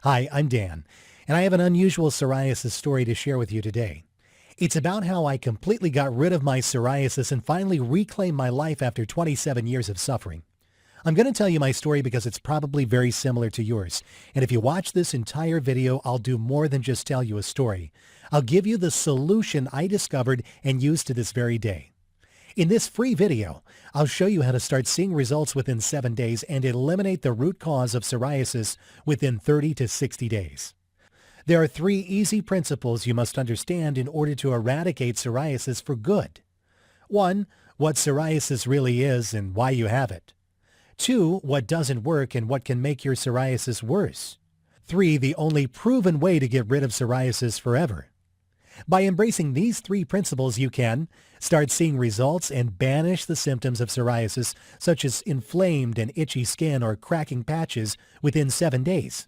Hi, I'm Dan, and I have an unusual psoriasis story to share with you today. It's about how I completely got rid of my psoriasis and finally reclaimed my life after 27 years of suffering. I'm going to tell you my story because it's probably very similar to yours. And if you watch this entire video, I'll do more than just tell you a story. I'll give you the solution I discovered and use to this very day. In this free video, I'll show you how to start seeing results within 7 days and eliminate the root cause of psoriasis within 30 to 60 days. There are 3 easy principles you must understand in order to eradicate psoriasis for good. 1. What psoriasis really is and why you have it. 2. What doesn't work and what can make your psoriasis worse. 3. The only proven way to get rid of psoriasis forever. By embracing these 3 principles, you can start seeing results and banish the symptoms of psoriasis, such as inflamed and itchy skin or cracking patches, within 7 days.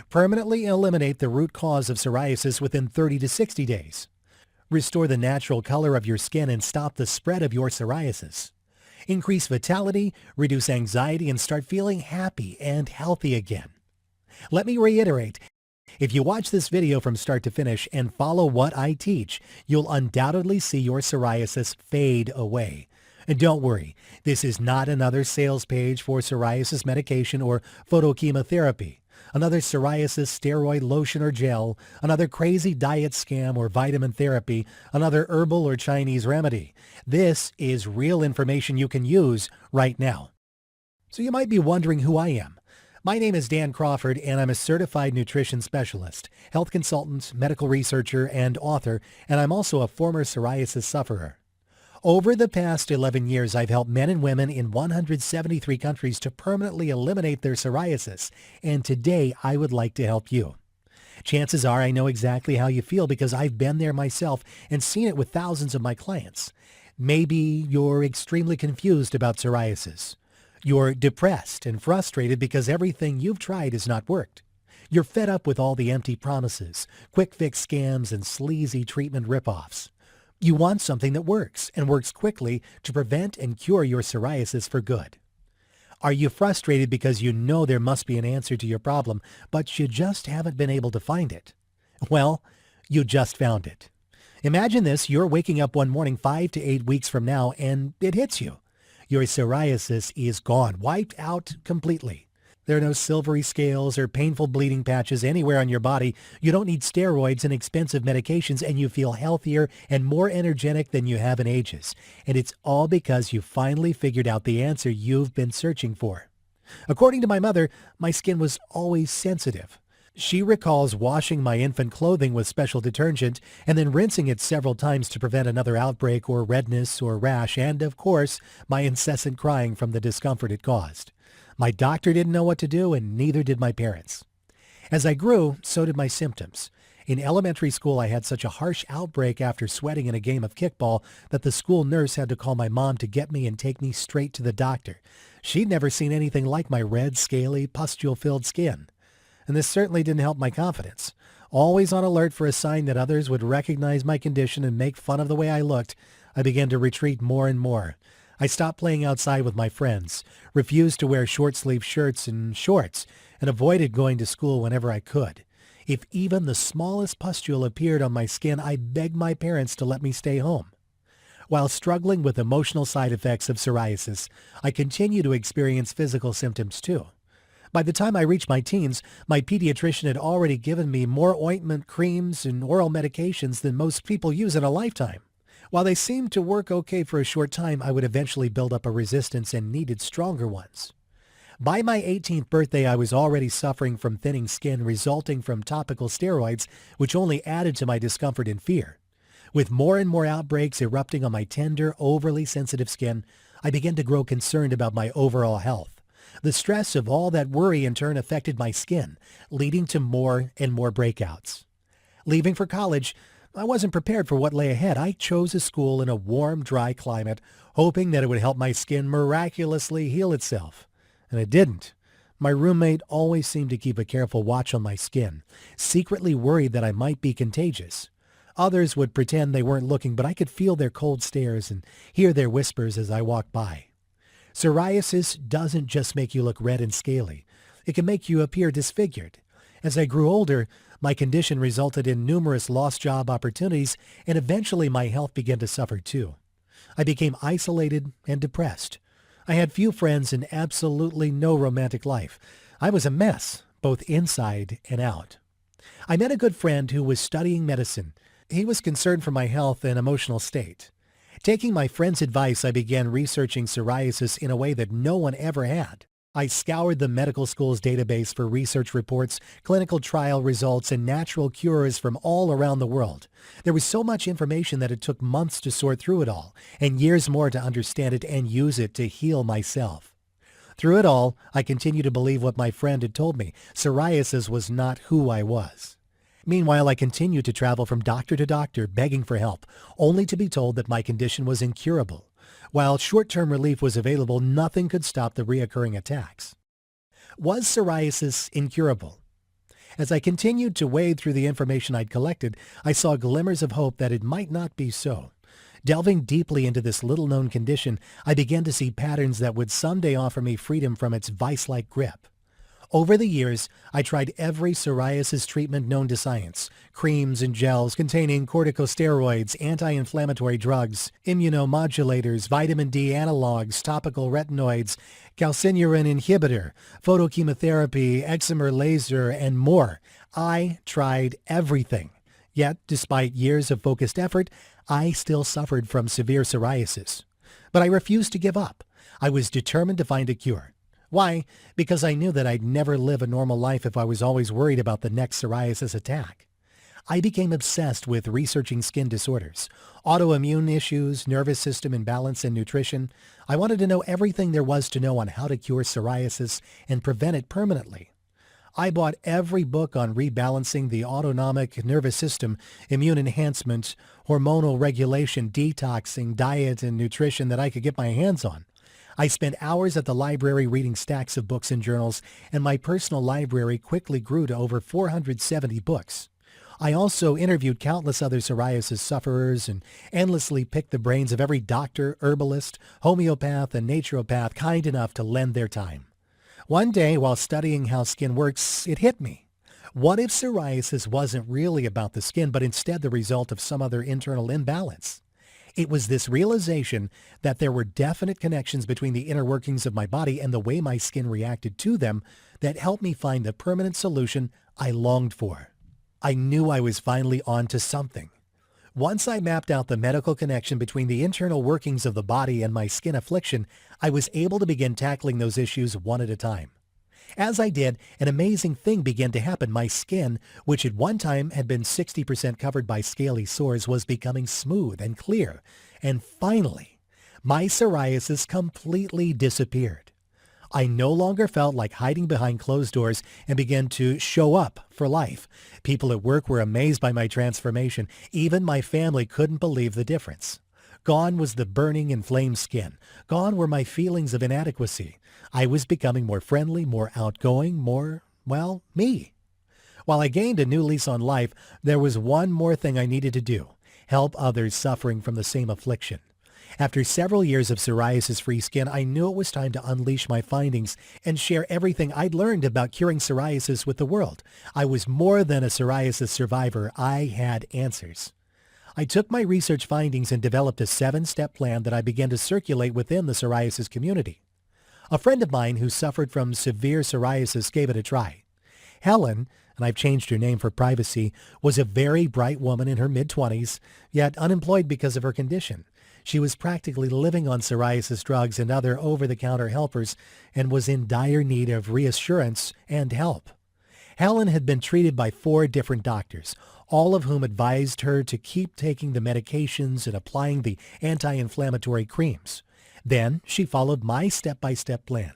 Permanently eliminate the root cause of psoriasis within 30 to 60 days. Restore the natural color of your skin and stop the spread of your psoriasis. Increase vitality, reduce anxiety, and start feeling happy and healthy again. Let me reiterate. If you watch this video from start to finish and follow what I teach, you'll undoubtedly see your psoriasis fade away. And don't worry, this is not another sales page for psoriasis medication or photochemotherapy, another psoriasis steroid lotion or gel, another crazy diet scam or vitamin therapy, another herbal or Chinese remedy. This is real information you can use right now. So you might be wondering who I am. My name is Dan Crawford, and I'm a certified nutrition specialist, health consultant, medical researcher, and author, and I'm also a former psoriasis sufferer. Over the past 11 years, I've helped men and women in 173 countries to permanently eliminate their psoriasis, and today I would like to help you. Chances are I know exactly how you feel because I've been there myself and seen it with thousands of my clients. Maybe you're extremely confused about psoriasis. You're depressed and frustrated because everything you've tried has not worked. You're fed up with all the empty promises, quick fix scams, and sleazy treatment ripoffs. You want something that works and works quickly to prevent and cure your psoriasis for good. Are you frustrated because you know there must be an answer to your problem, but you just haven't been able to find it? Well, you just found it. Imagine this, you're waking up one morning 5 to 8 weeks from now and it hits you. Your psoriasis is gone, wiped out completely. There are no silvery scales or painful bleeding patches anywhere on your body. You don't need steroids and expensive medications, and you feel healthier and more energetic than you have in ages. And it's all because you finally figured out the answer you've been searching for. According to my mother, my skin was always sensitive. She recalls washing my infant clothing with special detergent and then rinsing it several times to prevent another outbreak or redness or rash, and of course, my incessant crying from the discomfort it caused. My doctor didn't know what to do, and neither did my parents. As I grew, so did my symptoms. In elementary school, I had such a harsh outbreak after sweating in a game of kickball that the school nurse had to call my mom to get me and take me straight to the doctor. She'd never seen anything like my red, scaly, pustule-filled skin. And this certainly didn't help my confidence. Always on alert for a sign that others would recognize my condition and make fun of the way I looked, I began to retreat more and more. I stopped playing outside with my friends, refused to wear short-sleeved shirts and shorts, and avoided going to school whenever I could. If even the smallest pustule appeared on my skin, I begged my parents to let me stay home. While struggling with emotional side effects of psoriasis, I continue to experience physical symptoms too. By the time I reached my teens, my pediatrician had already given me more ointment, creams, and oral medications than most people use in a lifetime. While they seemed to work okay for a short time, I would eventually build up a resistance and needed stronger ones. By my 18th birthday, I was already suffering from thinning skin resulting from topical steroids, which only added to my discomfort and fear. With more and more outbreaks erupting on my tender, overly sensitive skin, I began to grow concerned about my overall health. The stress of all that worry in turn affected my skin, leading to more and more breakouts. Leaving for college, I wasn't prepared for what lay ahead. I chose a school in a warm, dry climate, hoping that it would help my skin miraculously heal itself. And it didn't. My roommate always seemed to keep a careful watch on my skin, secretly worried that I might be contagious. Others would pretend they weren't looking, but I could feel their cold stares and hear their whispers as I walked by. Psoriasis doesn't just make you look red and scaly. It can make you appear disfigured. As I grew older, my condition resulted in numerous lost job opportunities, and eventually my health began to suffer too. I became isolated and depressed. I had few friends and absolutely no romantic life. I was a mess, both inside and out. I met a good friend who was studying medicine. He was concerned for my health and emotional state. Taking my friend's advice, I began researching psoriasis in a way that no one ever had. I scoured the medical school's database for research reports, clinical trial results, and natural cures from all around the world. There was so much information that it took months to sort through it all, and years more to understand it and use it to heal myself. Through it all, I continued to believe what my friend had told me. Psoriasis was not who I was. Meanwhile, I continued to travel from doctor to doctor, begging for help, only to be told that my condition was incurable. While short-term relief was available, nothing could stop the reoccurring attacks. Was psoriasis incurable? As I continued to wade through the information I'd collected, I saw glimmers of hope that it might not be so. Delving deeply into this little-known condition, I began to see patterns that would someday offer me freedom from its vice-like grip. Over the years, I tried every psoriasis treatment known to science, creams and gels containing corticosteroids, anti-inflammatory drugs, immunomodulators, vitamin D analogs, topical retinoids, calcineurin inhibitor, photochemotherapy, excimer laser, and more. I tried everything. Yet, despite years of focused effort, I still suffered from severe psoriasis. But I refused to give up. I was determined to find a cure. Why? Because I knew that I'd never live a normal life if I was always worried about the next psoriasis attack. I became obsessed with researching skin disorders, autoimmune issues, nervous system imbalance, and nutrition. I wanted to know everything there was to know on how to cure psoriasis and prevent it permanently. I bought every book on rebalancing the autonomic nervous system, immune enhancement, hormonal regulation, detoxing, diet, and nutrition that I could get my hands on. I spent hours at the library reading stacks of books and journals, and my personal library quickly grew to over 470 books. I also interviewed countless other psoriasis sufferers and endlessly picked the brains of every doctor, herbalist, homeopath, and naturopath kind enough to lend their time. One day, while studying how skin works, it hit me. What if psoriasis wasn't really about the skin, but instead the result of some other internal imbalance? It was this realization that there were definite connections between the inner workings of my body and the way my skin reacted to them that helped me find the permanent solution I longed for. I knew I was finally on to something. Once I mapped out the medical connection between the internal workings of the body and my skin affliction, I was able to begin tackling those issues one at a time. As I did, an amazing thing began to happen. My skin, which at one time had been 60% covered by scaly sores, was becoming smooth and clear. And finally, my psoriasis completely disappeared. I no longer felt like hiding behind closed doors and began to show up for life. People at work were amazed by my transformation. Even my family couldn't believe the difference. Gone was the burning, inflamed skin. Gone were my feelings of inadequacy. I was becoming more friendly, more outgoing, more, well, me. While I gained a new lease on life, there was one more thing I needed to do: help others suffering from the same affliction. After several years of psoriasis-free skin, I knew it was time to unleash my findings and share everything I'd learned about curing psoriasis with the world. I was more than a psoriasis survivor. I had answers. I took my research findings and developed a 7-step plan that I began to circulate within the psoriasis community. A friend of mine who suffered from severe psoriasis gave it a try. Helen, and I've changed her name for privacy, was a very bright woman in her mid-20s, yet unemployed because of her condition. She was practically living on psoriasis drugs and other over-the-counter helpers and was in dire need of reassurance and help. Helen had been treated by 4 different doctors, all of whom advised her to keep taking the medications and applying the anti-inflammatory creams. Then she followed my step-by-step plan.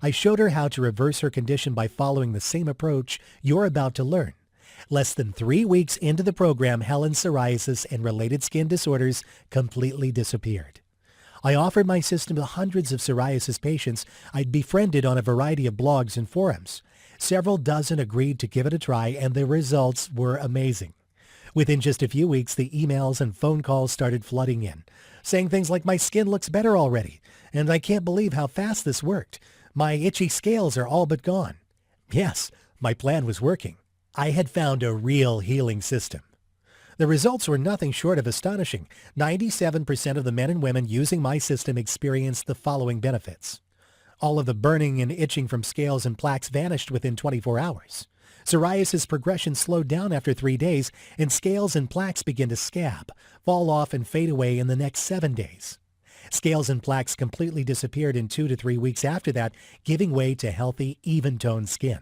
I showed her how to reverse her condition by following the same approach you're about to learn. Less than 3 weeks into the program, Helen's psoriasis and related skin disorders completely disappeared. I offered my system to hundreds of psoriasis patients I'd befriended on a variety of blogs and forums. Several dozen agreed to give it a try, and the results were amazing. Within just a few weeks, the emails and phone calls started flooding in, saying things like, "My skin looks better already, and I can't believe how fast this worked. My itchy scales are all but gone." Yes, My plan was working. I had found a real healing system. The results were nothing short of astonishing. 97% of the men and women using my system experienced the following benefits. All of the burning and itching from scales and plaques vanished within 24 hours. Psoriasis progression slowed down after 3 days, and scales and plaques began to scab, fall off, and fade away in the next 7 days. Scales and plaques completely disappeared in 2 to 3 weeks after that, giving way to healthy, even-toned skin.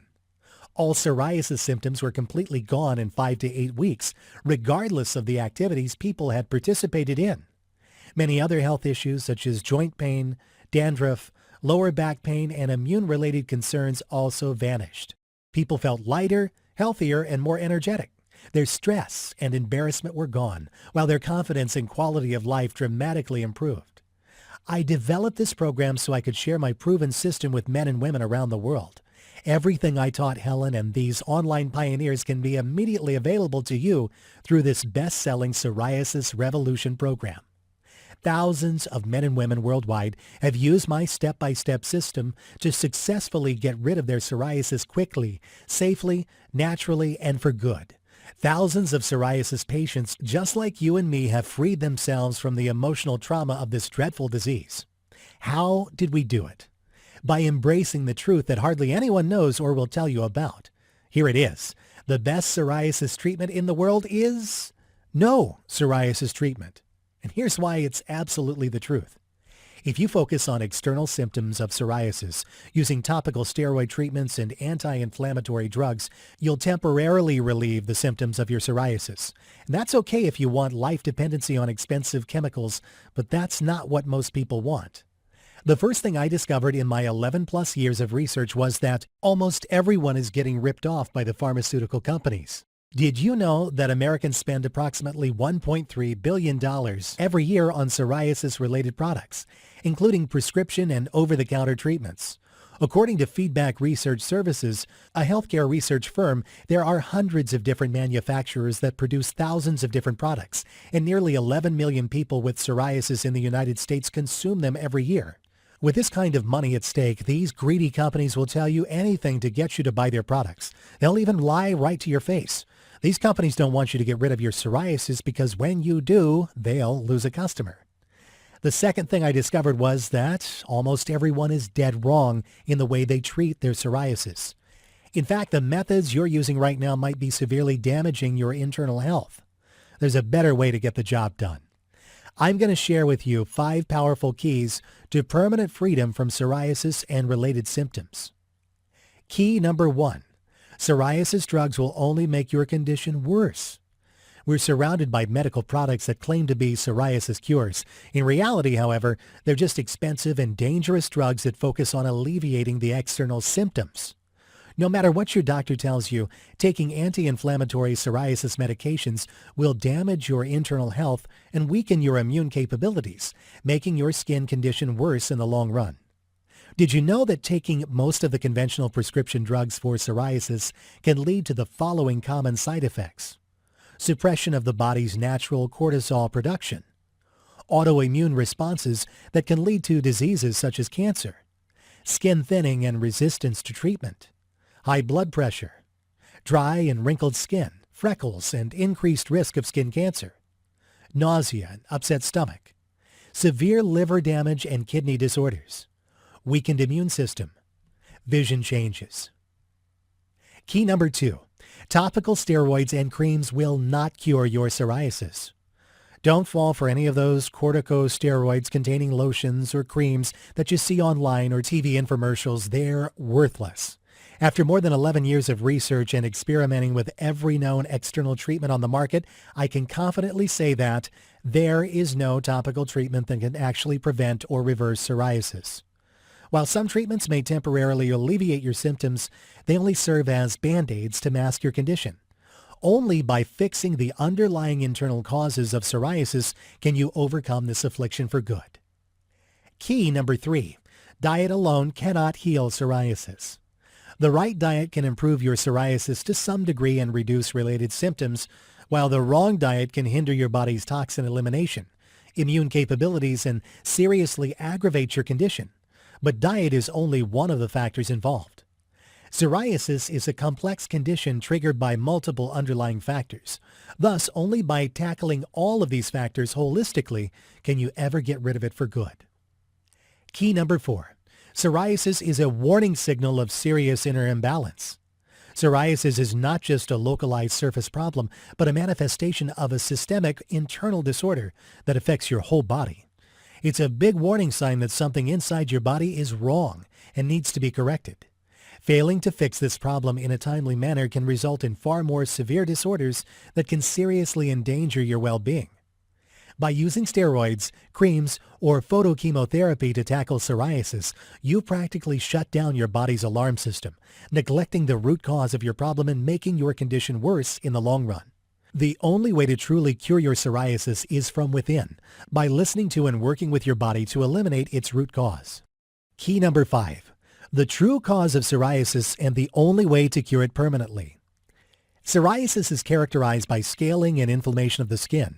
All psoriasis symptoms were completely gone in 5 to 8 weeks, regardless of the activities people had participated in. Many other health issues such as joint pain, dandruff, lower back pain, and immune-related concerns also vanished. People felt lighter, healthier, and more energetic. Their stress and embarrassment were gone, while their confidence and quality of life dramatically improved. I developed this program so I could share my proven system with men and women around the world. Everything I taught Helen and these online pioneers can be immediately available to you through this best-selling Psoriasis Revolution program. Thousands of men and women worldwide have used my step-by-step system to successfully get rid of their psoriasis quickly, safely, naturally, and for good. Thousands of psoriasis patients just like you and me have freed themselves from the emotional trauma of this dreadful disease. How did we do it? By embracing the truth that hardly anyone knows or will tell you about. Here it is. The best psoriasis treatment in the world is no psoriasis treatment. And here's why it's absolutely the truth. If you focus on external symptoms of psoriasis using topical steroid treatments and anti-inflammatory drugs, you'll temporarily relieve the symptoms of your psoriasis. And that's okay if you want life dependency on expensive chemicals, but that's not what most people want. The first thing I discovered in my 11 plus years of research was that almost everyone is getting ripped off by the pharmaceutical companies. Did you know that Americans spend approximately $1.3 billion every year on psoriasis-related products, including prescription and over-the-counter treatments? According to Feedback Research Services, a healthcare research firm, there are hundreds of different manufacturers that produce thousands of different products, and nearly 11 million people with psoriasis in the United States consume them every year. With this kind of money at stake, these greedy companies will tell you anything to get you to buy their products. They'll even lie right to your face. These companies don't want you to get rid of your psoriasis because when you do, they'll lose a customer. The second thing I discovered was that almost everyone is dead wrong in the way they treat their psoriasis. In fact, the methods you're using right now might be severely damaging your internal health. There's a better way to get the job done. I'm going to share with you 5 powerful keys to permanent freedom from psoriasis and related symptoms. Key number 1. Psoriasis drugs will only make your condition worse. We're surrounded by medical products that claim to be psoriasis cures. In reality, however, they're just expensive and dangerous drugs that focus on alleviating the external symptoms. No matter what your doctor tells you, taking anti-inflammatory psoriasis medications will damage your internal health and weaken your immune capabilities, making your skin condition worse in the long run. Did you know that taking most of the conventional prescription drugs for psoriasis can lead to the following common side effects? Suppression of the body's natural cortisol production, autoimmune responses that can lead to diseases such as cancer, skin thinning and resistance to treatment, high blood pressure, dry and wrinkled skin, freckles, and increased risk of skin cancer, nausea and upset stomach, severe liver damage and kidney disorders, weakened immune system, vision changes. Key number 2. Topical steroids and creams will not cure your psoriasis. Don't fall for any of those corticosteroids containing lotions or creams that you see online or TV infomercials. They're worthless. After more than 11 years of research and experimenting with every known external treatment on the market, I can confidently say that there is no topical treatment that can actually prevent or reverse psoriasis. While some treatments may temporarily alleviate your symptoms, they only serve as band-aids to mask your condition. Only by fixing the underlying internal causes of psoriasis can you overcome this affliction for good. Key number 3. Diet alone cannot heal psoriasis. The right diet can improve your psoriasis to some degree and reduce related symptoms, while the wrong diet can hinder your body's toxin elimination, immune capabilities, and seriously aggravate your condition. But diet is only one of the factors involved. Psoriasis is a complex condition triggered by multiple underlying factors. Thus, only by tackling all of these factors holistically can you ever get rid of it for good. Key number 4. Psoriasis is a warning signal of serious inner imbalance. Psoriasis is not just a localized surface problem, but a manifestation of a systemic internal disorder that affects your whole body. It's a big warning sign that something inside your body is wrong and needs to be corrected. Failing to fix this problem in a timely manner can result in far more severe disorders that can seriously endanger your well-being. By using steroids, creams, or photochemotherapy to tackle psoriasis, you practically shut down your body's alarm system, neglecting the root cause of your problem and making your condition worse in the long run. The only way to truly cure your psoriasis is from within, by listening to and working with your body to eliminate its root cause. Key number 5. The true cause of psoriasis and the only way to cure it permanently. Psoriasis is characterized by scaling and inflammation of the skin.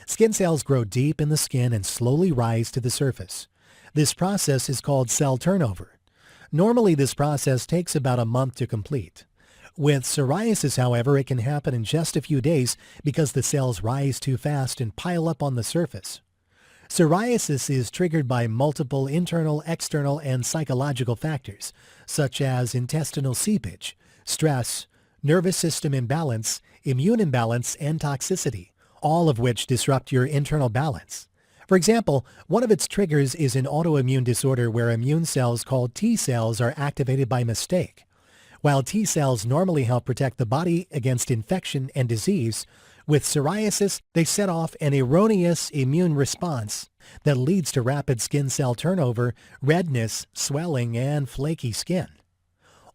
Skin cells grow deep in the skin and slowly rise to the surface. This process is called cell turnover. Normally, this process takes about a month to complete. With psoriasis, however, it can happen in just a few days because the cells rise too fast and pile up on the surface. Psoriasis is triggered by multiple internal, external, and psychological factors, such as intestinal seepage, stress, nervous system imbalance, immune imbalance, and toxicity, all of which disrupt your internal balance. For example, one of its triggers is an autoimmune disorder where immune cells called T cells are activated by mistake. While T cells normally help protect the body against infection and disease, with psoriasis, they set off an erroneous immune response that leads to rapid skin cell turnover, redness, swelling, and flaky skin.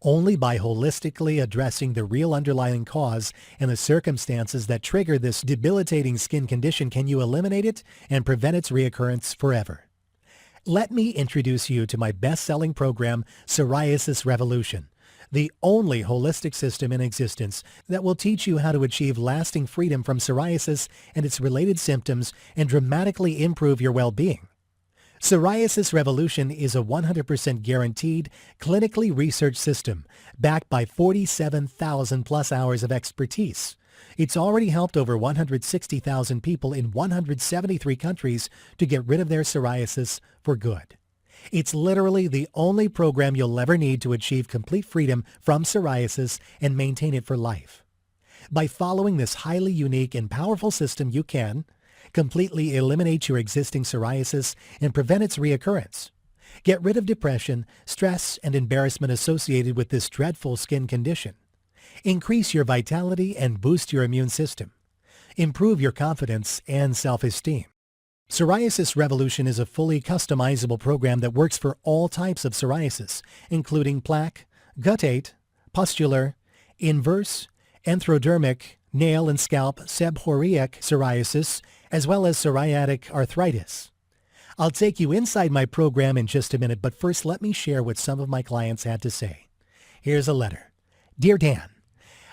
Only by holistically addressing the real underlying cause and the circumstances that trigger this debilitating skin condition can you eliminate it and prevent its reoccurrence forever. Let me introduce you to my best-selling program, Psoriasis Revolution, the only holistic system in existence that will teach you how to achieve lasting freedom from psoriasis and its related symptoms and dramatically improve your well-being. Psoriasis Revolution is a 100% guaranteed, clinically researched system backed by 47,000 plus hours of expertise. It's already helped over 160,000 people in 173 countries to get rid of their psoriasis for good. It's literally the only program you'll ever need to achieve complete freedom from psoriasis and maintain it for life. By following this highly unique and powerful system, you can completely eliminate your existing psoriasis and prevent its reoccurrence. Get rid of depression, stress, and embarrassment associated with this dreadful skin condition. Increase your vitality and boost your immune system. Improve your confidence and self-esteem. Psoriasis Revolution is a fully customizable program that works for all types of psoriasis, including plaque, guttate, pustular, inverse, anthrodermic, nail and scalp seborrheic psoriasis, as well as psoriatic arthritis. I'll take you inside my program in just a minute, but first let me share what some of my clients had to say. Here's a letter. Dear Dan,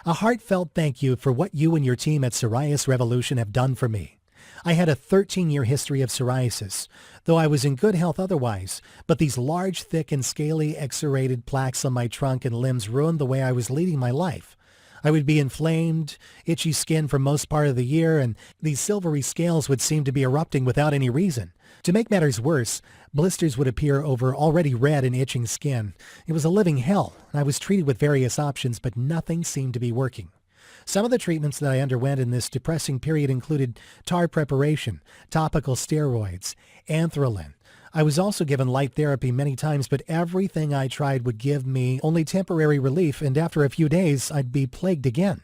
a heartfelt thank you for what you and your team at Psoriasis Revolution have done for me. I had a 13-year history of psoriasis, though I was in good health otherwise, but these large, thick, and scaly exudated plaques on my trunk and limbs ruined the way I was leading my life. I would be inflamed, itchy skin for most part of the year, and these silvery scales would seem to be erupting without any reason. To make matters worse, blisters would appear over already red and itching skin. It was a living hell, and I was treated with various options, but nothing seemed to be working. Some of the treatments that I underwent in this depressing period included tar preparation, topical steroids, anthrolin. I was also given light therapy many times, but everything I tried would give me only temporary relief, and after a few days, I'd be plagued again.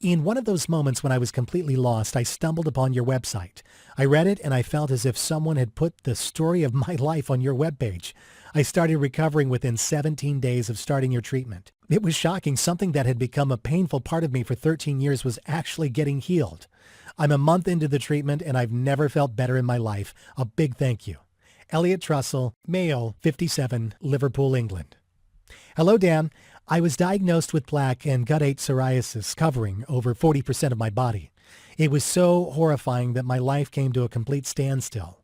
In one of those moments when I was completely lost, I stumbled upon your website. I read it, and I felt as if someone had put the story of my life on your webpage. I started recovering within 17 days of starting your treatment. It was shocking. Something that had become a painful part of me for 13 years was actually getting healed. I'm a month into the treatment, and I've never felt better in my life. A big thank you. Elliot Trussell, male, 57, Liverpool, England. Hello, Dan. I was diagnosed with plaque and guttate psoriasis covering over 40% of my body. It was so horrifying that my life came to a complete standstill.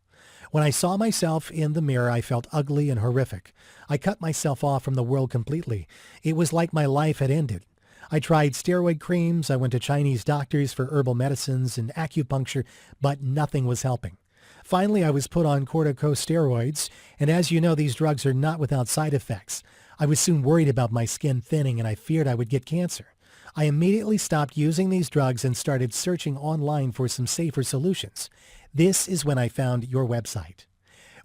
When I saw myself in the mirror, I felt ugly and horrific. I cut myself off from the world completely. It was like my life had ended. I tried steroid creams, I went to Chinese doctors for herbal medicines and acupuncture, but nothing was helping. Finally, I was put on corticosteroids, and as you know, these drugs are not without side effects. I was soon worried about my skin thinning, and I feared I would get cancer. I immediately stopped using these drugs and started searching online for some safer solutions. This is when I found your website.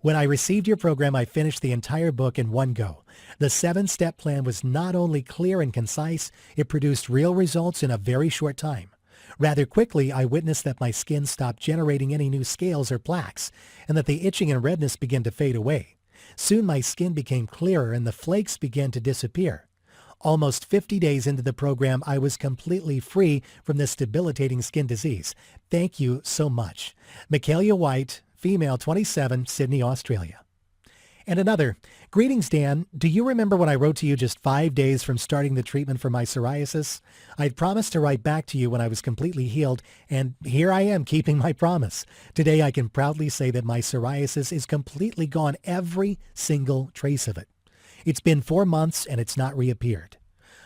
When I received your program, I finished the entire book in one go. The 7-step plan was not only clear and concise, it produced real results in a very short time. Rather quickly, I witnessed that my skin stopped generating any new scales or plaques, and that the itching and redness began to fade away. Soon my skin became clearer and the flakes began to disappear. Almost 50 days into the program, I was completely free from this debilitating skin disease. Thank you so much. Michaelia White, female, 27, Sydney, Australia. And another, greetings, Dan. Do you remember when I wrote to you just 5 days from starting the treatment for my psoriasis? I'd promised to write back to you when I was completely healed, and here I am keeping my promise. Today I can proudly say that my psoriasis is completely gone, every single trace of it. It's been 4 months and it's not reappeared.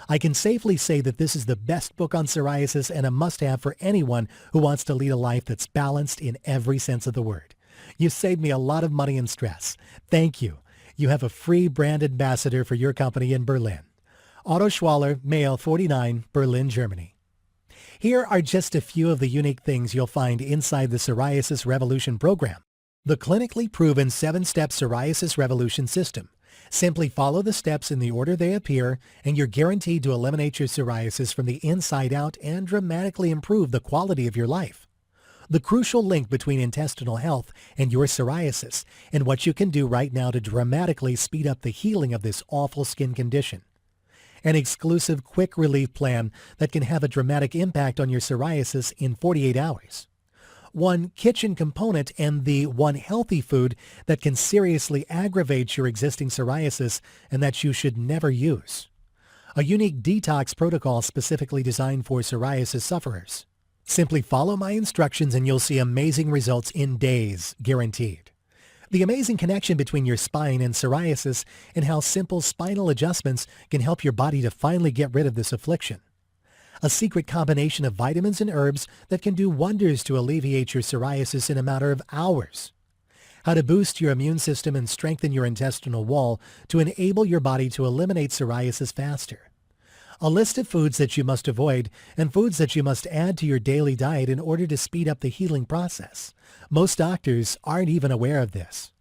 I can safely say that this is the best book on psoriasis and a must-have for anyone who wants to lead a life that's balanced in every sense of the word. You saved me a lot of money and stress. Thank you. You have a free brand ambassador for your company in Berlin. Otto Schwaller, male, 49, Berlin, Germany. Here are just a few of the unique things you'll find inside the Psoriasis Revolution program. The clinically proven 7-step Psoriasis Revolution system. Simply follow the steps in the order they appear, and you're guaranteed to eliminate your psoriasis from the inside out and dramatically improve the quality of your life. The crucial link between intestinal health and your psoriasis, and what you can do right now to dramatically speed up the healing of this awful skin condition. An exclusive quick relief plan that can have a dramatic impact on your psoriasis in 48 hours. One kitchen component and the one healthy food that can seriously aggravate your existing psoriasis and that you should never use. A unique detox protocol specifically designed for psoriasis sufferers. Simply follow my instructions and you'll see amazing results in days, guaranteed. The amazing connection between your spine and psoriasis and how simple spinal adjustments can help your body to finally get rid of this affliction. A secret combination of vitamins and herbs that can do wonders to alleviate your psoriasis in a matter of hours. How to boost your immune system and strengthen your intestinal wall to enable your body to eliminate psoriasis faster. A list of foods that you must avoid and foods that you must add to your daily diet in order to speed up the healing process. Most doctors aren't even aware of this.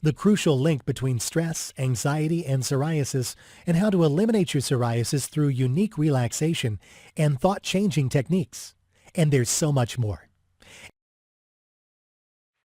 The crucial link between stress, anxiety, and psoriasis, and how to eliminate your psoriasis through unique relaxation and thought-changing techniques. And there's so much more.